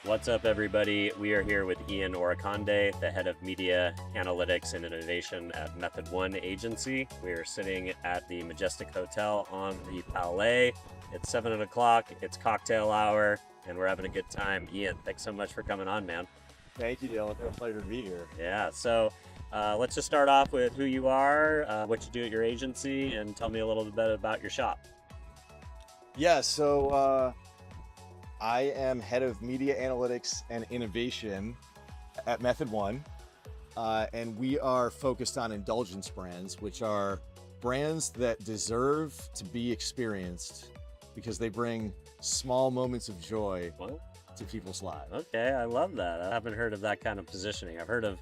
What's up, everybody? We are here with Orekondy, the head of media analytics and innovation at Method1 agency. We are sitting at the Majestic Hotel on the Palais. It's 7 o'clock, it's cocktail hour, and we're having a good time. Ian, thanks so much for coming on, man. Thank you, Dylan. It's a pleasure to be here. Yeah, so let's just start off with who you are, what you do at your agency, and tell me a little bit about your shop. Yeah, so I am head of media analytics and innovation at Method1, and we are focused on indulgence brands, which are brands that deserve to be experienced because they bring small moments of joy to people's lives. Okay, I love that. I haven't heard of that kind of positioning. I've heard of,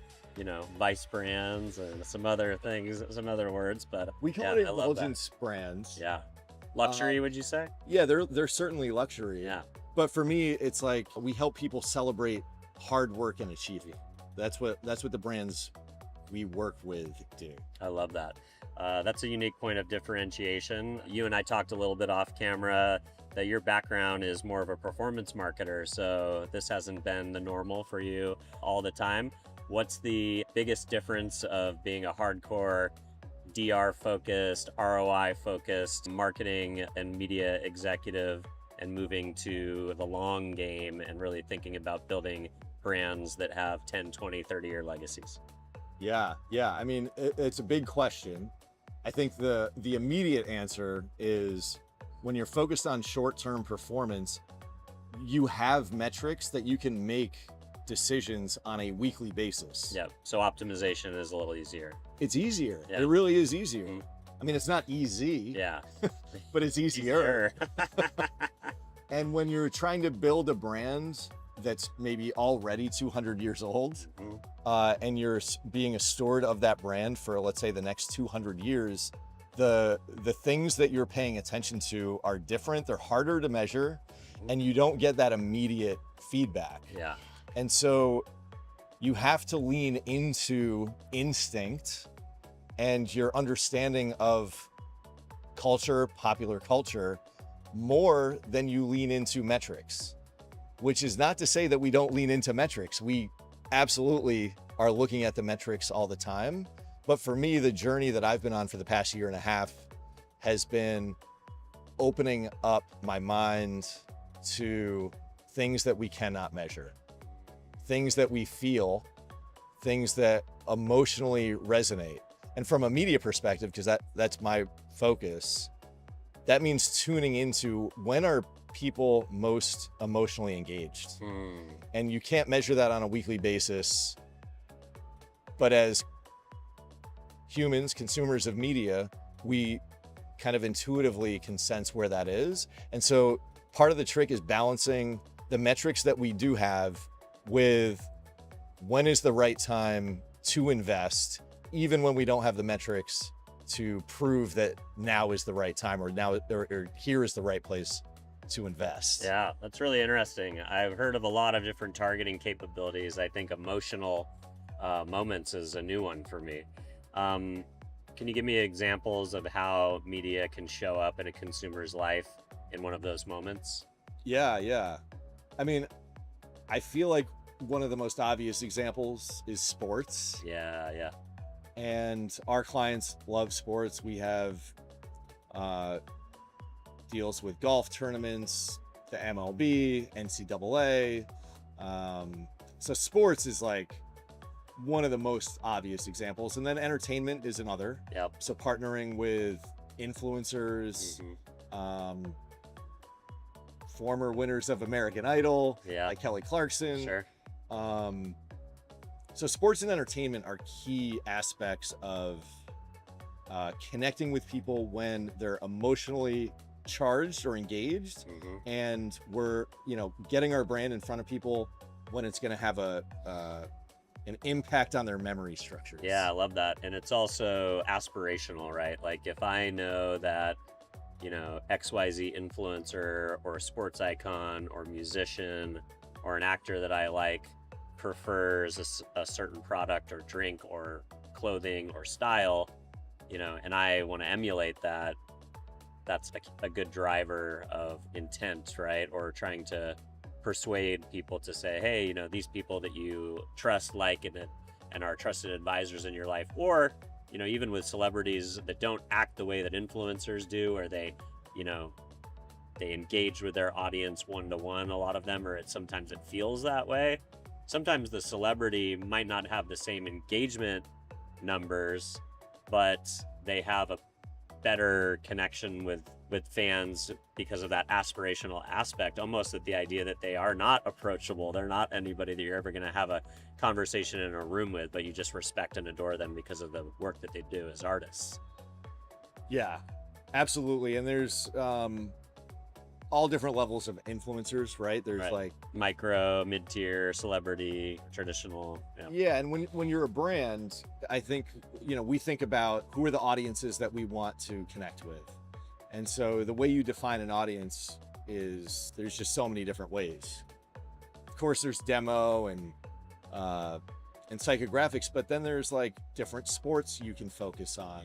vice brands and some other things, some other words, but We call it indulgence brands. Yeah. Luxury, would you say? Yeah, they're certainly luxury. Yeah. But for me, it's like we help people celebrate hard work and achieving. That's what the brands we work with do. I love that. That's a unique point of differentiation. You and I talked a little bit off camera that your background is more of a performance marketer, so this hasn't been the normal for you all the time. What's the biggest difference of being a hardcore DR focused, ROI focused marketing and media executive and moving to the long game and really thinking about building brands that have 10, 20, 30-year legacies? Yeah. I mean, it's a big question. I think the immediate answer is when you're focused on short-term performance, you have metrics that you can make decisions on a weekly basis. Yeah, so optimization is a little easier. It's easier. Yeah. It really is easier. Mhm. I mean, it's not easy, Yeah. but it's easier. Easier. And when you're trying to build a brand that's maybe already 200 years old, Mhm. and you're being a steward of that brand for, let's say, the next 200 years, the things that you're paying attention to are different. They're harder to measure, and you don't get that immediate feedback. Yeah. And so you have to lean into instinct and your understanding of culture, popular culture, more than you lean into metrics, which is not to say that we don't lean into metrics. We absolutely are looking at the metrics all the time. But for me, the journey that I've been on for the past year and a half has been opening up my mind to things that we cannot measure, things that we feel, things that emotionally resonate. And from a media perspective, because that's my focus, that means tuning into when are people most emotionally engaged. And you can't measure that on a weekly basis. But as humans, consumers of media, we kind of intuitively can sense where that is. And so part of the trick is balancing the metrics that we do have with when is the right time to invest, even when we don't have the metrics to prove that now is the right time or here is the right place to invest. Yeah, that's really interesting. I've heard of a lot of different targeting capabilities. I think emotional moments is a new one for me. Can you give me examples of how media can show up in a consumer's life in one of those moments? Yeah. I mean, I feel like one of the most obvious examples is sports. Yeah. And our clients love sports. We have deals with golf tournaments, the MLB, NCAA. So sports is like one of the most obvious examples. And then entertainment is another. Yep. So partnering with influencers, former winners of American Idol, like Kelly Clarkson. Sure. So sports and entertainment are key aspects of connecting with people when they're emotionally charged or engaged, and we're getting our brand in front of people when it's going to have an impact on their memory structures. Yeah, I love that. And it's also aspirational, right? Like if I know that XYZ influencer or sports icon or musician or an actor that I like prefers a certain product or drink or clothing or style, and I want to emulate that, that's a good driver of intent, right? Or trying to persuade people to say, hey, these people that you trust, like, and are trusted advisors in your life, or, even with celebrities that don't act the way that influencers do, or you know, they engage with their audience one-to-one, a lot of them, or sometimes it feels that way. Sometimes the celebrity might not have the same engagement numbers, but they have a better connection with fans because of that aspirational aspect, almost at the idea that they are not approachable. They're not anybody that you're ever going to have a conversation in a room with, but you just respect and adore them because of the work that they do as artists. Yeah, absolutely. And there's all different levels of influencers, right? There's Right. like Micro, mid-tier, celebrity, traditional. yeah, and when you're a brand, I think we think about who are the audiences that we want to connect with. And so the way you define an audience is there's just so many different ways. Of course, there's demo and psychographics, but then there's like different sports you can focus on.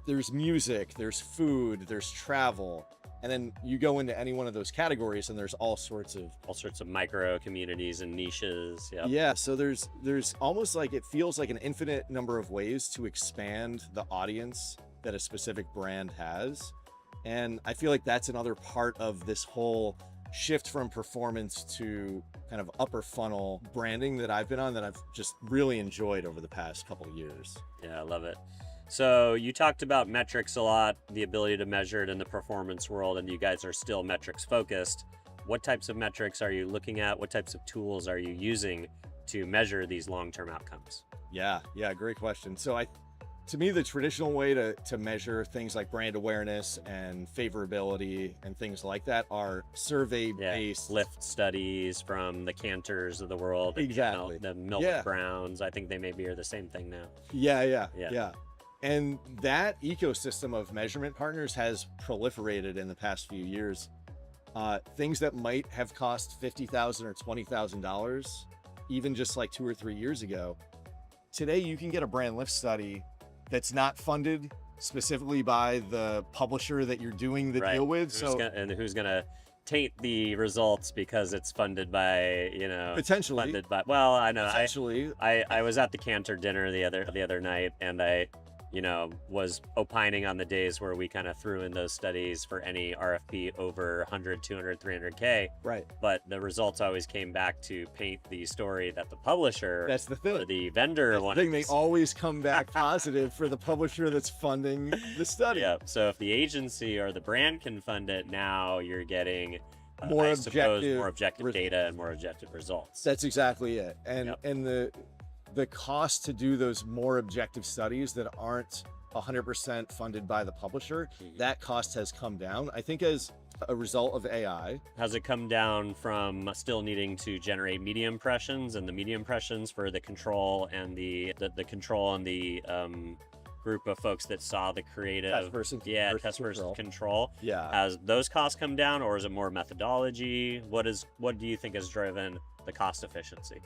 There's music, there's food, there's travel. And then you go into any one of those categories and there's all sorts of micro communities and niches. Yeah, so there's almost like, it feels like an infinite number of ways to expand the audience that a specific brand has. And I feel like that's another part of this whole shift from performance to kind of upper funnel branding that I've been on, that I've just really enjoyed over the past couple of years. Yeah, I love it. So you talked about metrics a lot, the ability to measure it in the performance world, and you guys are still metrics focused. What types of metrics are you looking at? What types of tools are you using to measure these long-term outcomes? Yeah, great question. So to me, the traditional way to measure things like brand awareness and favorability and things like that are survey-based. Lift studies from the Cantors of the world. Exactly. The Milk Browns. I think they maybe are the same thing now. Yeah. And that ecosystem of measurement partners has proliferated in the past few years. Things that might have cost $50,000 or $20,000, even just like 2 or 3 years ago, today you can get a brand lift study that's not funded specifically by the publisher that you're doing the deal with. Who's gonna taint the results because it's funded by, potentially funded by, well, I know. Potentially. I was at the Cantor dinner the other night, and I was opining on the days where we kind of threw in those studies for any RFP over 100, 200, 300K. Right. But the results always came back to paint the story that the publisher, that's the thing, or the vendor wanted. They always come back positive for the publisher that's funding the study. Yeah. So if the agency or the brand can fund it, now you're getting more objective data and more objective results. That's exactly it. And the cost to do those more objective studies that aren't 100% funded by the publisher, that cost has come down, I think, as a result of AI. Has it come down from still needing to generate media impressions, and the media impressions for the control and the control and the group of folks that saw the creative test versus control? Yeah. Has those costs come down, or is it more methodology? What do you think has driven the cost efficiency?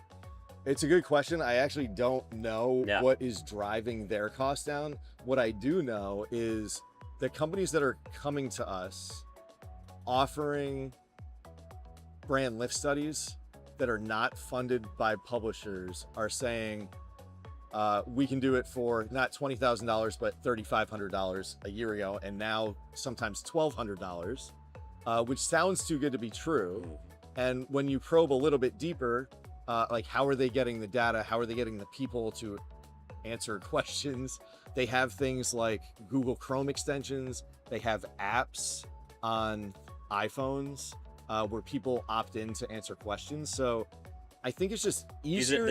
It's a good question. I actually don't know what is driving their costs down. What I do know is the companies that are coming to us offering brand lift studies that are not funded by publishers are saying, we can do it for not $20,000, but $3,500 a year ago, and now sometimes $1,200, which sounds too good to be true. And when you probe a little bit deeper, like, how are they getting the data? How are they getting the people to answer questions? They have things like Google Chrome extensions. They have apps on iPhones where people opt in to answer questions. So I think it's just easier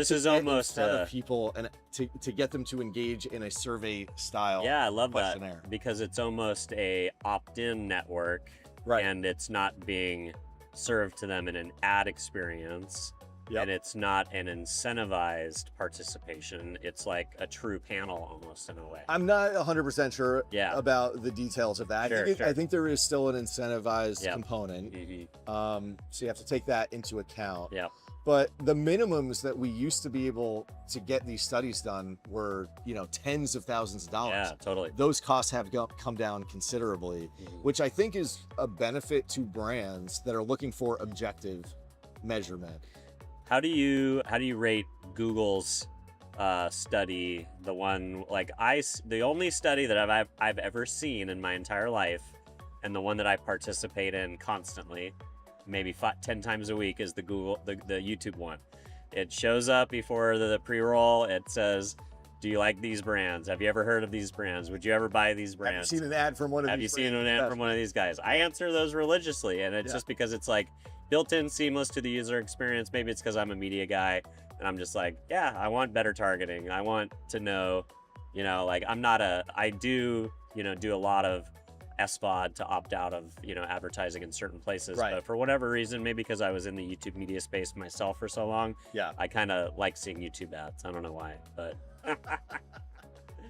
people and to get them to engage in a survey style. Yeah, I love that, because it's almost a opt-in network, right? And it's not being served to them in an ad experience. Yep. And it's not an incentivized participation. It's like a true panel almost, in a way. I'm not 100% sure about the details of that. I think there is still an incentivized component. Mm-hmm. So you have to take that into account. Yeah. But the minimums that we used to be able to get these studies done were, tens of thousands of dollars. Yeah, totally. Those costs have come down considerably, which I think is a benefit to brands that are looking for objective measurement. How do you rate Google's study? The one the only study that I've ever seen in my entire life, and the one that I participate in constantly, maybe 10 times a week, is the YouTube one. It shows up before the pre-roll. It says, do you like these brands? Have you ever heard of these brands? Would you ever buy these brands? Have you seen an ad from one of Have these you seen an ad from one of these guys? I answer those religiously, and it's just because it's like built-in, seamless to the user experience. Maybe it's because I'm a media guy, and I'm just like, yeah, I want better targeting. I want to know, I do a lot of SVOD to opt out of, advertising in certain places. Right. But for whatever reason, maybe because I was in the YouTube media space myself for so long, I kind of like seeing YouTube ads. I don't know why, but.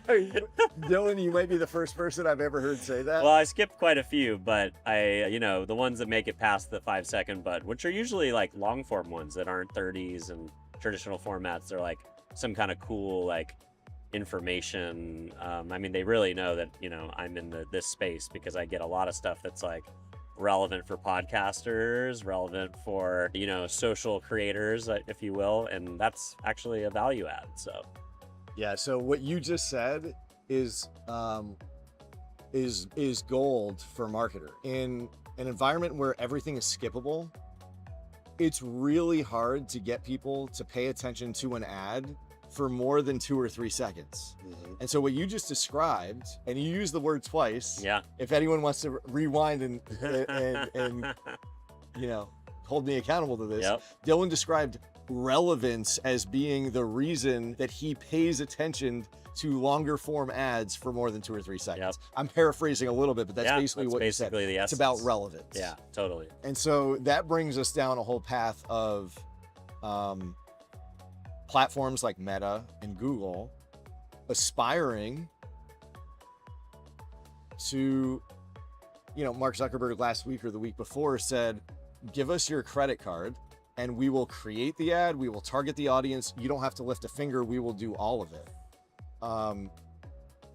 Dylan, you might be the first person I've ever heard say that. Well, I skipped quite a few, but the ones that make it past the 5-second bud, which are usually like long form ones that aren't 30s and traditional formats. They're like some kind of cool, information. They really know that, I'm in this space because I get a lot of stuff that's like relevant for podcasters, relevant for, social creators, if you will. And that's actually a value add. So. Yeah, so what you just said is gold for a marketer. In an environment where everything is skippable, it's really hard to get people to pay attention to an ad for more than 2 or 3 seconds. And so what you just described, and you use the word twice. Yeah. If anyone wants to rewind and hold me accountable to this, Dylan described relevance as being the reason that he pays attention to longer form ads for more than 2 or 3 seconds. I'm paraphrasing a little bit, but that's basically what you said. The it's about relevance. Yeah, totally. And so that brings us down a whole path of platforms like Meta and Google aspiring to, Mark Zuckerberg last week or the week before said, give us your credit card and we will create the ad, we will target the audience, you don't have to lift a finger, we will do all of it.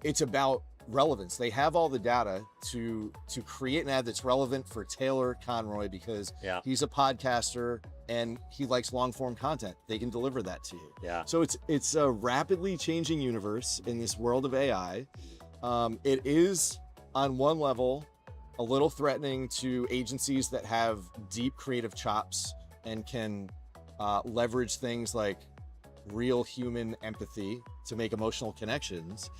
It's about relevance. They have all the data to create an ad that's relevant for Taylor Conroy because he's a podcaster and he likes long form content. They can deliver that to you. So it's a rapidly changing universe in this world of AI. It is on one level a little threatening to agencies that have deep creative chops and can leverage things like real human empathy to make emotional connections.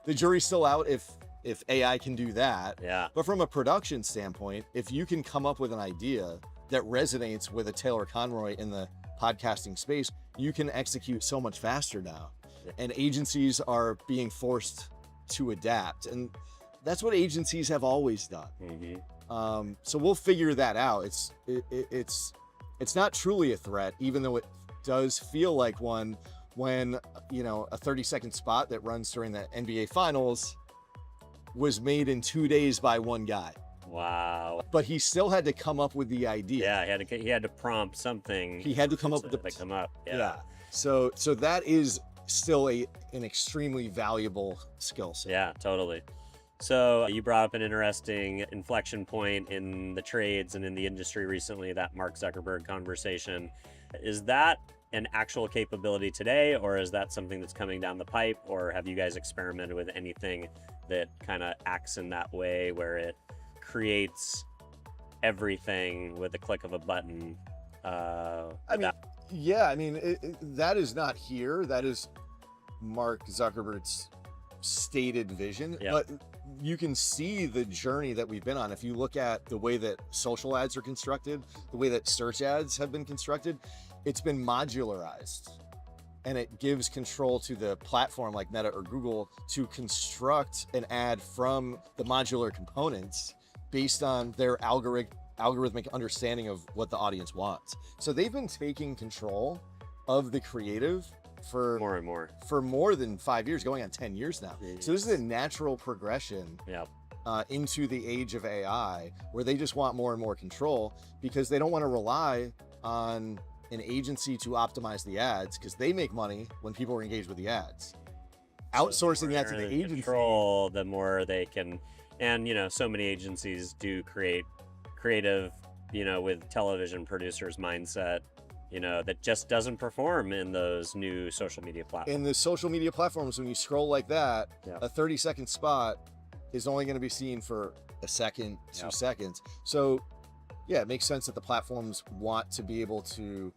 The jury's still out if AI can do that. But from a production standpoint, if you can come up with an idea that resonates with a Taylor Conroy in the podcasting space, you can execute so much faster now. And agencies are being forced to adapt. And that's what agencies have always done. So we'll figure that out. It's not truly a threat, even though it does feel like one when, a 30-second spot that runs during the NBA Finals was made in 2 days by one guy. Wow. But he still had to come up with the idea. Yeah, he had to prompt something. He had to come up with Yeah. So that is still an extremely valuable skill set. Yeah, totally. So you brought up an interesting inflection point in the trades and in the industry recently, that Mark Zuckerberg conversation. Is that an actual capability today, or is that something that's coming down the pipe, or have you guys experimented with anything that kind of acts in that way where it creates everything with the click of a button? That is not here. That is Mark Zuckerberg's stated vision. But you can see the journey that we've been on. If you look at the way that social ads are constructed, the way that search ads have been constructed, it's been modularized. And it gives control to the platform like Meta or Google to construct an ad from the modular components based on their algorithmic understanding of what the audience wants. So they've been taking control of the creative for more than 5 years, going on 10 years now. So this is a natural progression into the age of AI, where they just want more and more control because they don't want to rely on an agency to optimize the ads because they make money when people are engaged with the ads. Outsourcing that to the agency. Control, the more they can, and so many agencies do create creative, with television producers mindset, that just doesn't perform in those new social media platforms. In the social media platforms, when you scroll like that, Yeah. a 30-second spot is only going to be seen for a second, 2 Yeah. seconds. So yeah, it makes sense that the platforms want to be able to,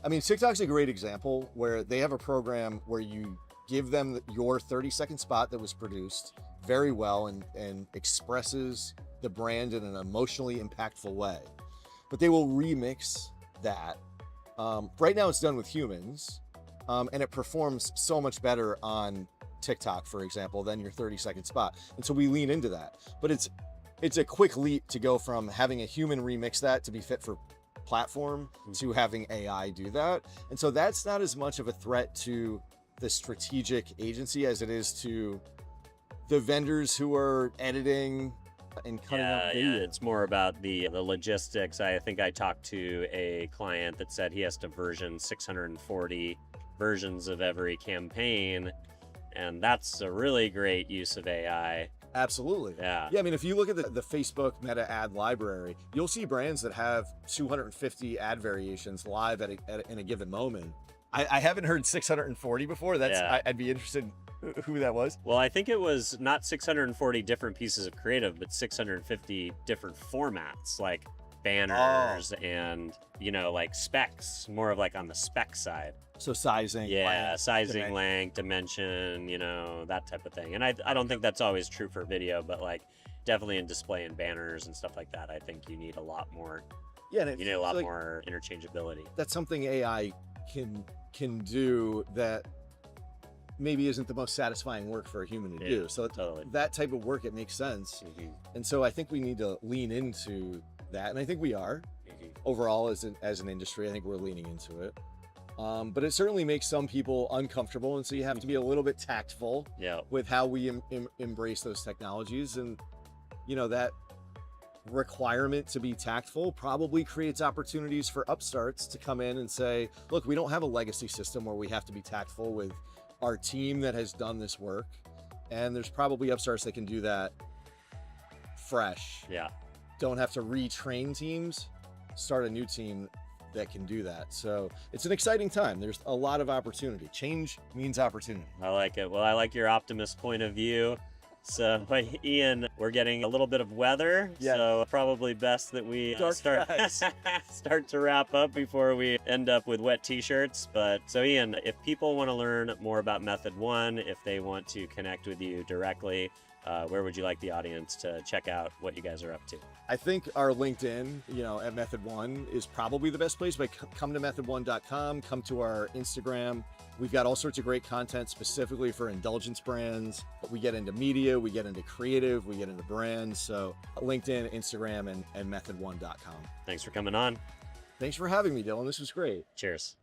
I mean, TikTok's a great example where they have a program where you give them your 30-second spot that was produced very well and expresses the brand in an emotionally impactful way. But they will remix that. Right now it's done with humans, and it performs so much better on TikTok, for example, than your 30-second spot. And so we lean into that. But it's a quick leap to go from having a human remix that to be fit for platform to having AI do that. And so that's not as much of a threat to the strategic agency as it is to the vendors who are editing and cutting up video. Yeah, it's more about the logistics. I think I talked to a client that said he has to version 640 versions of every campaign, and that's a really great use of AI. Absolutely. Yeah. I mean, if you look at the Facebook meta ad library, you'll see brands that have 250 ad variations live in a given moment. I haven't heard 640 before. I'd be interested who that was. Well, I think it was not 640 different pieces of creative, but 650 different formats, like banners and, like specs, more of like on the spec side. So sizing. Yeah, length, sizing, dimension. length, dimension, that type of thing. And I don't think that's always true for video, but like definitely in display and banners and stuff like that, I think you need a lot more. Yeah, and You need a lot more interchangeability. That's something AI can do that maybe isn't the most satisfying work for a human to do. So totally. that type of work, it makes sense. Mhm. And so I think we need to lean into that. And I think we are overall as an industry. I think we're leaning into it. But it certainly makes some people uncomfortable. And so you have to be a little bit tactful Yeah. with how we embrace those technologies. And, that requirement to be tactful probably creates opportunities for upstarts to come in and say, look, we don't have a legacy system where we have to be tactful with our team that has done this work. And there's probably upstarts that can do that fresh. Yeah. Don't have to retrain teams, start a new team that can do that. So it's an exciting time. There's a lot of opportunity. Change means opportunity. I like it. Well, I like your optimist point of view. So, Ian, we're getting a little bit of weather, Yeah. so probably best that we Dark start skies. start to wrap up before we end up with wet t-shirts. But so, Ian, if people want to learn more about Method1, if they want to connect with you directly, where would you like the audience to check out what you guys are up to? I think our LinkedIn, at Method1 is probably the best place, but come to method1.com, come to our Instagram. We've got all sorts of great content specifically for indulgence brands. We get into media, we get into creative, we get into brands. So LinkedIn, Instagram, and method1.com. Thanks for coming on. Thanks for having me, Dylan. This was great. Cheers.